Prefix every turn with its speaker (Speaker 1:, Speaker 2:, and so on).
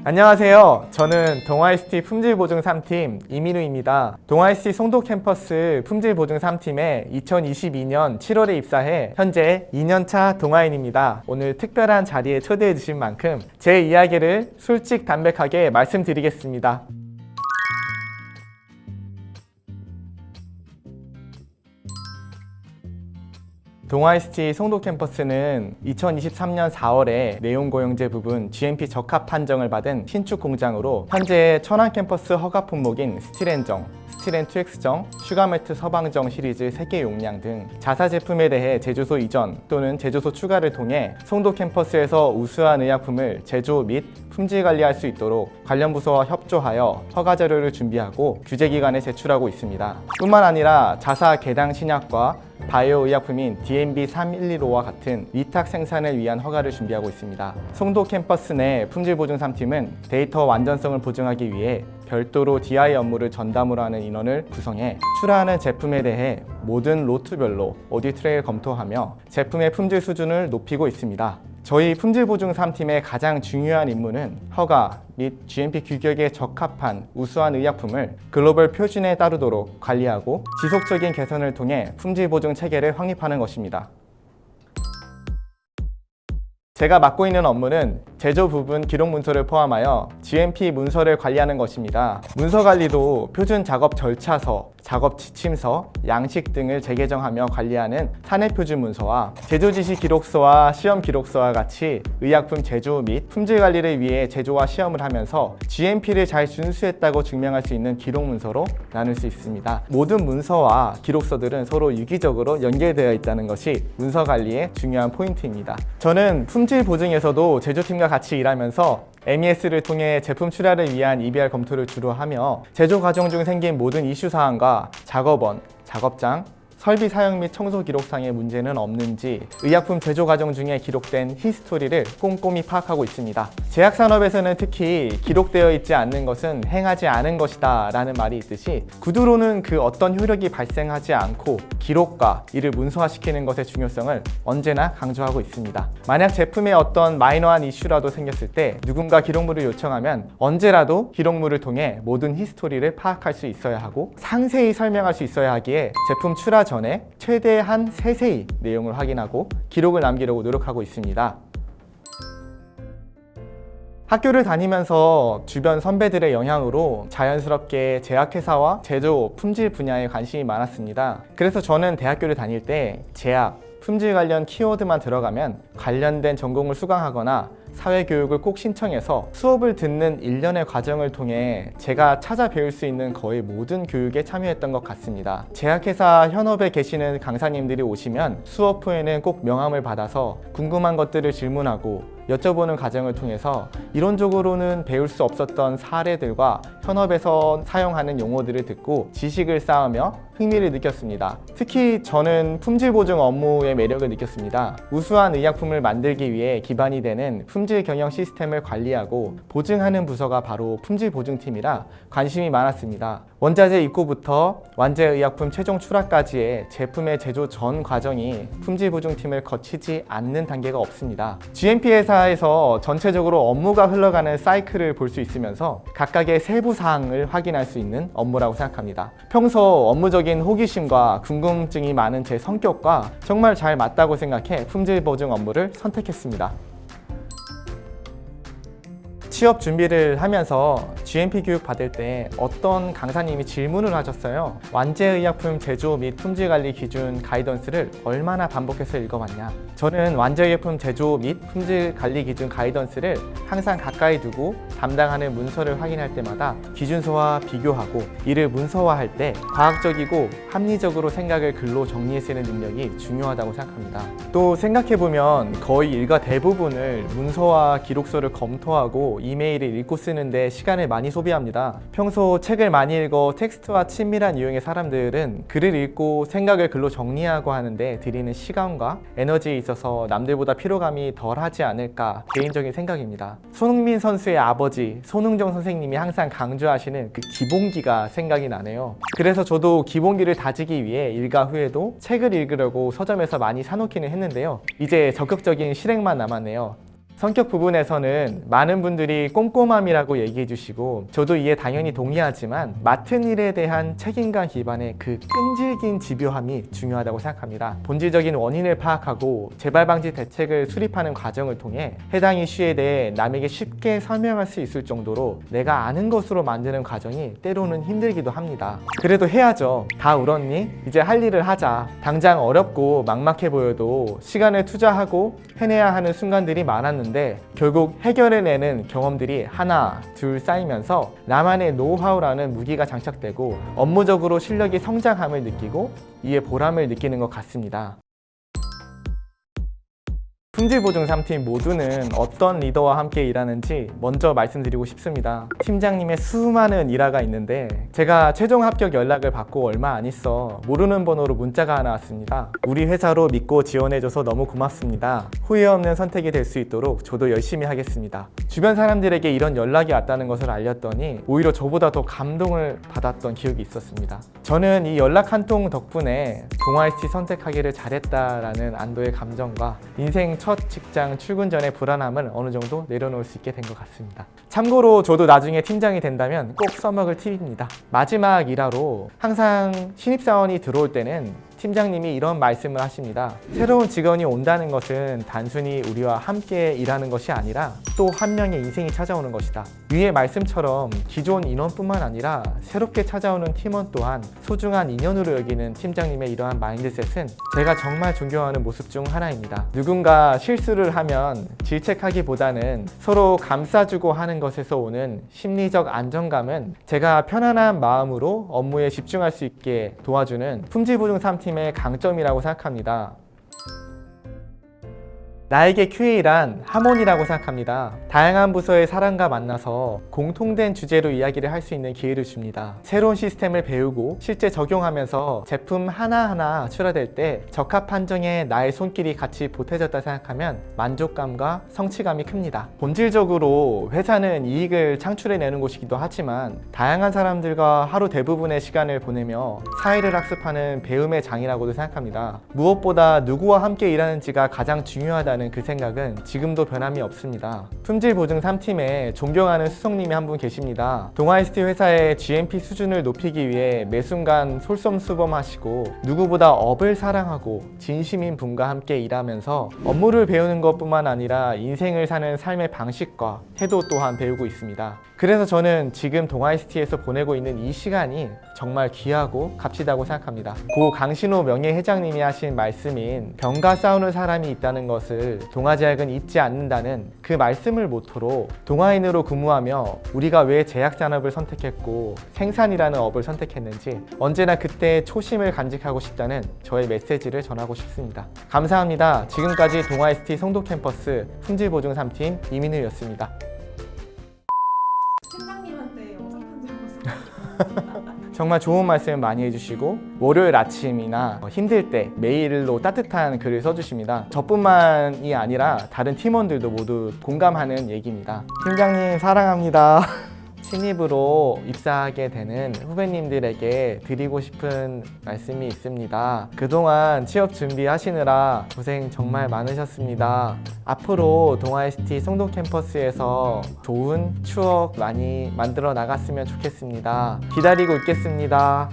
Speaker 1: 안녕하세요. 저는 동아ICT 품질보증 3팀 이민우입니다. 동아ICT 송도 캠퍼스 품질보증 3팀에 2022년 7월에 입사해 현재 2년차 동아인입니다. 오늘 특별한 자리에 초대해 주신 만큼 제 이야기를 솔직담백하게 말씀드리겠습니다. 동아ICT 송도 캠퍼스는 2023년 4월에 내용고용제 부분 GMP 적합 판정을 받은 신축 공장으로 현재 천안 캠퍼스 허가 품목인 스틸앤정, 스틸앤2X정, 슈가매트 서방정 시리즈 3개 용량 등 자사 제품에 대해 제조소 이전 또는 제조소 추가를 통해 송도 캠퍼스에서 우수한 의약품을 제조 및 품질 관리할 수 있도록 관련 부서와 협조하여 허가 자료를 준비하고 규제기관에 제출하고 있습니다. 뿐만 아니라 자사 개당 신약과 바이오 의약품인 DMB3115와 같은 위탁 생산을 위한 허가를 준비하고 있습니다. 송도 캠퍼스 내 품질보증 3팀은 데이터 완전성을 보증하기 위해 별도로 DI 업무를 전담으로 하는 인원을 구성해 출하하는 제품에 대해 모든 로트별로 오디트 트레이를 검토하며 제품의 품질 수준을 높이고 있습니다. 저희 품질보증 3팀의 가장 중요한 임무는 허가 및 GMP 규격에 적합한 우수한 의약품을 글로벌 표준에 따르도록 관리하고 지속적인 개선을 통해 품질보증 체계를 확립하는 것입니다. 제가 맡고 있는 업무는 제조 부분 기록 문서를 포함하여 GMP 문서를 관리하는 것입니다. 문서 관리도 표준 작업 절차서, 작업 지침서, 양식 등을 재개정하며 관리하는 산해표준 문서와 제조 지시 기록서와 시험 기록서와 같이 의약품 제조 및 품질 관리를 위해 제조와 시험을 하면서 GMP를 잘 준수했다고 증명할 수 있는 기록 문서로 나눌 수 있습니다. 모든 문서와 기록서들은 서로 유기적으로 연결되어 있다는 것이 문서 관리의 중요한 포인트입니다. 저는 품질 보증에서도 제조팀과 같이 일하면서 MES를 통해 제품 출하를 위한 EBR 검토를 주로 하며 제조 과정 중 생긴 모든 이슈 사항과 작업원, 작업장, 설비 사용 및 청소 기록상의 문제는 없는지 의약품 제조 과정 중에 기록된 히스토리를 꼼꼼히 파악하고 있습니다. 제약산업에서는 특히 기록되어 있지 않는 것은 행하지 않은 것이다 라는 말이 있듯이 구두로는 그 어떤 효력이 발생하지 않고 기록과 이를 문서화시키는 것의 중요성을 언제나 강조하고 있습니다. 만약 제품에 어떤 마이너한 이슈라도 생겼을 때 누군가 기록물을 요청하면 언제라도 기록물을 통해 모든 히스토리를 파악할 수 있어야 하고 상세히 설명할 수 있어야 하기에 제품 출하 전에 최대한 세세히 내용을 확인하고 기록을 남기려고 노력하고 있습니다. 학교를 다니면서 주변 선배들의 영향으로 자연스럽게 제약회사와 제조, 품질 분야에 관심이 많았습니다. 그래서 저는 대학교를 다닐 때 제약, 품질 관련 키워드만 들어가면 관련된 전공을 수강하거나 사회교육을 꼭 신청해서 수업을 듣는 일련의 과정을 통해 제가 찾아 배울 수 있는 거의 모든 교육에 참여했던 것 같습니다. 제약회사 현업에 계시는 강사님들이 오시면 수업 후에는 꼭 명함을 받아서 궁금한 것들을 질문하고 여쭤보는 과정을 통해서 이론적으로는 배울 수 없었던 사례들과 현업에서 사용하는 용어들을 듣고 지식을 쌓으며 흥미를 느꼈습니다. 특히 저는 품질보증 업무의 매력을 느꼈습니다. 우수한 의약품을 만들기 위해 기반이 되는 품질 경영 시스템을 관리하고 보증하는 부서가 바로 품질보증팀이라 관심이 많았습니다. 원자재 입고부터 완제의약품 최종 출하까지의 제품의 제조 전 과정이 품질보증팀을 거치지 않는 단계가 없습니다. GMP 회사에서 전체적으로 업무가 흘러가는 사이클을 볼 수 있으면서 각각의 세부 사항을 확인할 수 있는 업무라고 생각합니다. 평소 업무적인 호기심과 궁금증이 많은 제 성격과 정말 잘 맞다고 생각해 품질보증 업무를 선택했습니다. 취업 준비를 하면서 GMP 교육 받을 때 어떤 강사님이 질문을 하셨어요. 완제의약품 제조 및 품질 관리 기준 가이던스를 얼마나 반복해서 읽어봤냐. 저는 완제의약품 제조 및 품질 관리 기준 가이던스를 항상 가까이 두고 담당하는 문서를 확인할 때마다 기준서와 비교하고 이를 문서화할 때 과학적이고 합리적으로 생각을 글로 정리해 쓰는 능력이 중요하다고 생각합니다. 또 생각해보면 거의 일과 대부분을 문서와 기록서를 검토하고 이메일을 읽고 쓰는데 시간을 많이 소비합니다. 평소 책을 많이 읽어 텍스트와 친밀한 유형의 사람들은 글을 읽고 생각을 글로 정리하고 하는데 들이는 시간과 에너지에 있어서 남들보다 피로감이 덜하지 않을까 개인적인 생각입니다. 손흥민 선수의 아버지 손흥정 선생님이 항상 강조하시는 그 기본기가 생각이 나네요. 그래서 저도 기본기를 다지기 위해 일과 후에도 책을 읽으려고 서점에서 많이 사놓기는 했는데요. 이제 적극적인 실행만 남았네요. 성격 부분에서는 많은 분들이 꼼꼼함이라고 얘기해 주시고 저도 이에 당연히 동의하지만 맡은 일에 대한 책임감 기반의 그 끈질긴 집요함이 중요하다고 생각합니다. 본질적인 원인을 파악하고 재발 방지 대책을 수립하는 과정을 통해 해당 이슈에 대해 남에게 쉽게 설명할 수 있을 정도로 내가 아는 것으로 만드는 과정이 때로는 힘들기도 합니다. 그래도 해야죠. 다 울었니? 이제 할 일을 하자. 당장 어렵고 막막해 보여도 시간을 투자하고 해내야 하는 순간들이 많았는데 결국 해결해내는 경험들이 하나, 둘 쌓이면서 나만의 노하우라는 무기가 장착되고 업무적으로 실력이 성장함을 느끼고 이에 보람을 느끼는 것 같습니다. 품질보증 3팀 모두는 어떤 리더와 함께 일하는지 먼저 말씀드리고 싶습니다. 팀장님의 수많은 일화가 있는데 제가 최종 합격 연락을 받고 얼마 안 있어 모르는 번호로 문자가 하나 왔습니다. 우리 회사로 믿고 지원해줘서 너무 고맙습니다. 후회 없는 선택이 될 수 있도록 저도 열심히 하겠습니다. 주변 사람들에게 이런 연락이 왔다는 것을 알렸더니 오히려 저보다 더 감동을 받았던 기억이 있었습니다. 저는 이 연락 한 통 덕분에 동아ICT 선택하기를 잘했다라는 안도의 감정과 인생 첫 직장 출근 전의 불안함을 어느 정도 내려놓을 수 있게 된 것 같습니다. 참고로 저도 나중에 팀장이 된다면 꼭 써먹을 팁입니다. 마지막 일화로 항상 신입사원이 들어올 때는 팀장님이 이런 말씀을 하십니다. 새로운 직원이 온다는 것은 단순히 우리와 함께 일하는 것이 아니라 또 한 명의 인생이 찾아오는 것이다. 위의 말씀처럼 기존 인원뿐만 아니라 새롭게 찾아오는 팀원 또한 소중한 인연으로 여기는 팀장님의 이러한 마인드셋은 제가 정말 존경하는 모습 중 하나입니다. 누군가 실수를 하면 질책하기보다는 서로 감싸주고 하는 것에서 오는 심리적 안정감은 제가 편안한 마음으로 업무에 집중할 수 있게 도와주는 품질보증 3팀의 강점이라고 생각합니다. 나에게 QA란 하모니라고 생각합니다. 다양한 부서의 사람과 만나서 공통된 주제로 이야기를 할 수 있는 기회를 줍니다. 새로운 시스템을 배우고 실제 적용하면서 제품 하나하나 출하될 때 적합 판정에 나의 손길이 같이 보태졌다 생각하면 만족감과 성취감이 큽니다. 본질적으로 회사는 이익을 창출해내는 곳이기도 하지만 다양한 사람들과 하루 대부분의 시간을 보내며 사회를 학습하는 배움의 장이라고도 생각합니다. 무엇보다 누구와 함께 일하는지가 가장 중요하다는 그 생각은 지금도 변함이 없습니다. 품질보증 3팀에 존경하는 수석님이 한 분 계십니다. 동아ICT 회사의 GMP 수준을 높이기 위해 매 순간 솔선수범하시고 누구보다 업을 사랑하고 진심인 분과 함께 일하면서 업무를 배우는 것뿐만 아니라 인생을 사는 삶의 방식과 태도 또한 배우고 있습니다. 그래서 저는 지금 동아ICT에서 보내고 있는 이 시간이 정말 귀하고 값지다고 생각합니다. 고 강신호 명예회장님이 하신 말씀인 병과 싸우는 사람이 있다는 것을 동아제약은 잊지 않는다는 그 말씀을 모토로 동아인으로 근무하며 우리가 왜 제약산업을 선택했고 생산이라는 업을 선택했는지 언제나 그때의 초심을 간직하고 싶다는 저의 메시지를 전하고 싶습니다. 감사합니다. 지금까지 동아ICT 송도 캠퍼스 품질보증 3팀 이민우였습니다.
Speaker 2: 팀장님한테 영상 편지 한번
Speaker 1: 정말 좋은 말씀 많이 해주시고 월요일 아침이나 힘들 때 메일로 따뜻한 글을 써주십니다. 저뿐만이 아니라 다른 팀원들도 모두 공감하는 얘기입니다. 팀장님 사랑합니다. 신입으로 입사하게 되는 후배님들에게 드리고 싶은 말씀이 있습니다. 그동안 취업 준비하시느라 고생 정말 많으셨습니다. 앞으로 동아ICT 송도 캠퍼스에서 좋은 추억 많이 만들어 나갔으면 좋겠습니다. 기다리고 있겠습니다.